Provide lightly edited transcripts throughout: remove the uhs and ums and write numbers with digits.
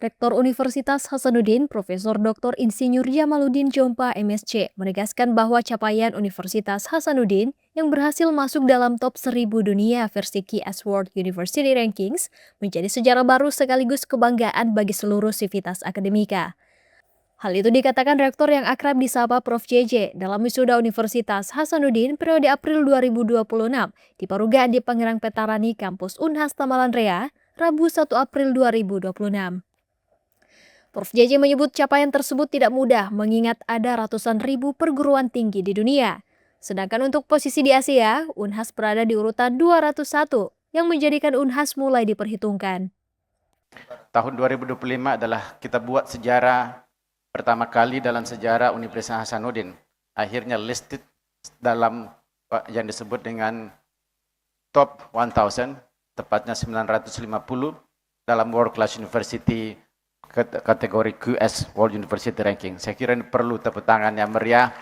Rektor Universitas Hasanuddin, Profesor Dr. Insinyur Jamaluddin Jompa MSc, menegaskan bahwa capaian Universitas Hasanuddin yang berhasil masuk dalam top 1000 dunia versi QS World University Rankings menjadi sejarah baru sekaligus kebanggaan bagi seluruh sivitas akademika. Hal itu dikatakan Rektor yang akrab disapa Prof. JJ dalam wisuda Universitas Hasanuddin periode April 2026 di Paruga di Pangerang Petarani, Kampus Unhas Tamalan Rea, Rabu 1 April 2026. Prof. JJ menyebut capaian tersebut tidak mudah mengingat ada ratusan ribu perguruan tinggi di dunia. Sedangkan untuk posisi di Asia, Unhas berada di urutan 201 yang menjadikan Unhas mulai diperhitungkan. Tahun 2025 adalah kita buat sejarah pertama kali dalam sejarah Universitas Hasanuddin. Akhirnya listed dalam yang disebut dengan top 1000, tepatnya 950 dalam World Class University kategori QS World University Ranking. Saya kira ini perlu tepuk tangan yang meriah.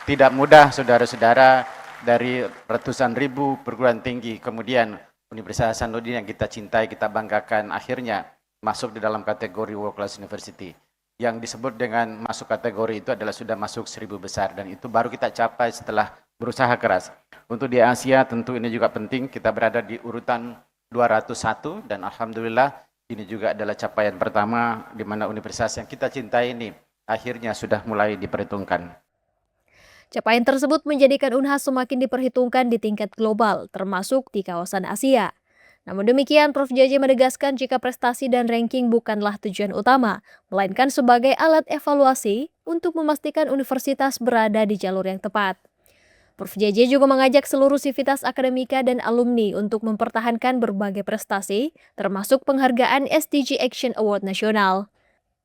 Tidak mudah saudara-saudara, dari ratusan ribu perguruan tinggi, kemudian Universitas Hasanuddin yang kita cintai, kita banggakan, akhirnya masuk di dalam kategori World Class University. Yang disebut dengan masuk kategori itu adalah sudah masuk 1000 besar, dan itu baru kita capai setelah berusaha keras. Untuk di Asia tentu ini juga penting, kita berada di urutan 201 dan alhamdulillah ini juga adalah capaian pertama di mana universitas yang kita cintai ini akhirnya sudah mulai diperhitungkan. Capaian tersebut menjadikan Unhas semakin diperhitungkan di tingkat global, termasuk di kawasan Asia. Namun demikian, Prof. JJ menegaskan jika prestasi dan ranking bukanlah tujuan utama, melainkan sebagai alat evaluasi untuk memastikan universitas berada di jalur yang tepat. Prof. JJ juga mengajak seluruh sivitas akademika dan alumni untuk mempertahankan berbagai prestasi, termasuk penghargaan SDG Action Award Nasional.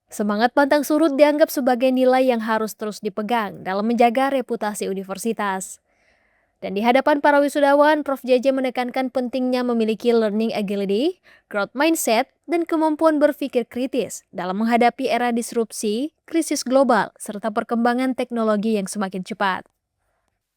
Semangat pantang surut dianggap sebagai nilai yang harus terus dipegang dalam menjaga reputasi universitas. Dan di hadapan para wisudawan, Prof. JJ menekankan pentingnya memiliki learning agility, growth mindset, dan kemampuan berpikir kritis dalam menghadapi era disrupsi, krisis global, serta perkembangan teknologi yang semakin cepat.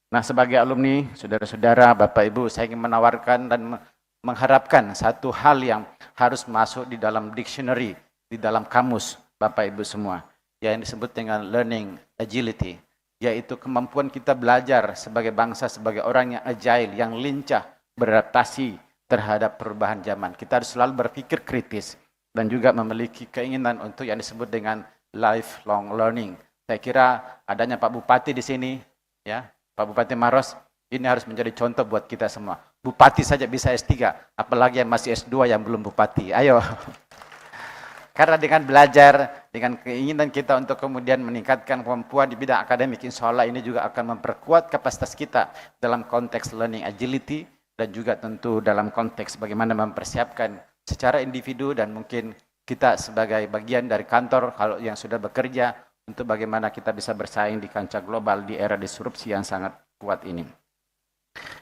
Nah, sebagai alumni, saudara-saudara, Bapak Ibu, saya ingin menawarkan dan mengharapkan satu hal yang harus masuk di dalam dictionary, di dalam kamus Bapak Ibu semua, yang disebut dengan learning agility, yaitu kemampuan kita belajar sebagai bangsa, sebagai orang yang agile, yang lincah, beradaptasi terhadap perubahan zaman. Kita harus selalu berpikir kritis dan juga memiliki keinginan untuk yang disebut dengan lifelong learning. Saya kira adanya Pak Bupati di sini, ya, Pak Bupati Maros, ini harus menjadi contoh buat kita semua. Bupati saja bisa S3, apalagi yang masih S2 yang belum bupati. Ayo. Karena dengan belajar, dengan keinginan kita untuk kemudian meningkatkan kemampuan di bidang akademik, insya Allah ini juga akan memperkuat kapasitas kita dalam konteks learning agility, dan juga tentu dalam konteks bagaimana mempersiapkan secara individu dan mungkin kita sebagai bagian dari kantor kalau yang sudah bekerja, untuk bagaimana kita bisa bersaing di kancah global di era disrupsi yang sangat kuat ini.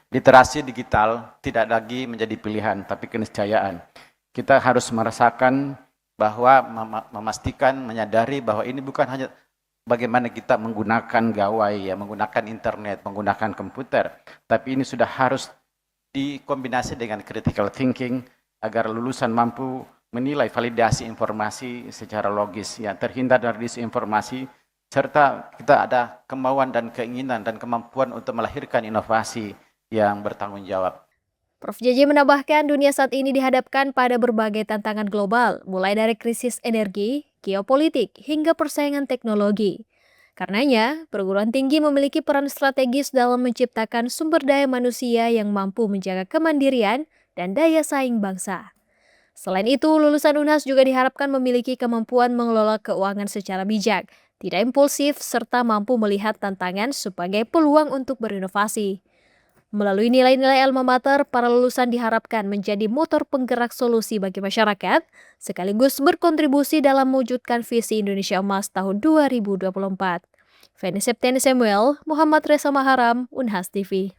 Literasi digital tidak lagi menjadi pilihan, tapi keniscayaan. Kita harus merasakan bahwa memastikan, menyadari bahwa ini bukan hanya bagaimana kita menggunakan gawai, ya, menggunakan internet, menggunakan komputer, tapi ini sudah harus dikombinasi dengan critical thinking agar lulusan mampu menilai validasi informasi secara logis, ya, terhindar dari disinformasi, serta kita ada kemauan dan keinginan dan kemampuan untuk melahirkan inovasi yang bertanggung jawab. Prof. JJ menambahkan dunia saat ini dihadapkan pada berbagai tantangan global, mulai dari krisis energi, geopolitik, hingga persaingan teknologi. Karenanya, perguruan tinggi memiliki peran strategis dalam menciptakan sumber daya manusia yang mampu menjaga kemandirian dan daya saing bangsa. Selain itu, lulusan Unhas juga diharapkan memiliki kemampuan mengelola keuangan secara bijak, tidak impulsif, serta mampu melihat tantangan sebagai peluang untuk berinovasi. Melalui nilai-nilai alma mater, para lulusan diharapkan menjadi motor penggerak solusi bagi masyarakat, sekaligus berkontribusi dalam mewujudkan visi Indonesia Emas tahun 2024. Feni Septiani Samuel, Muhammad Reza Maharam, Unhas TV.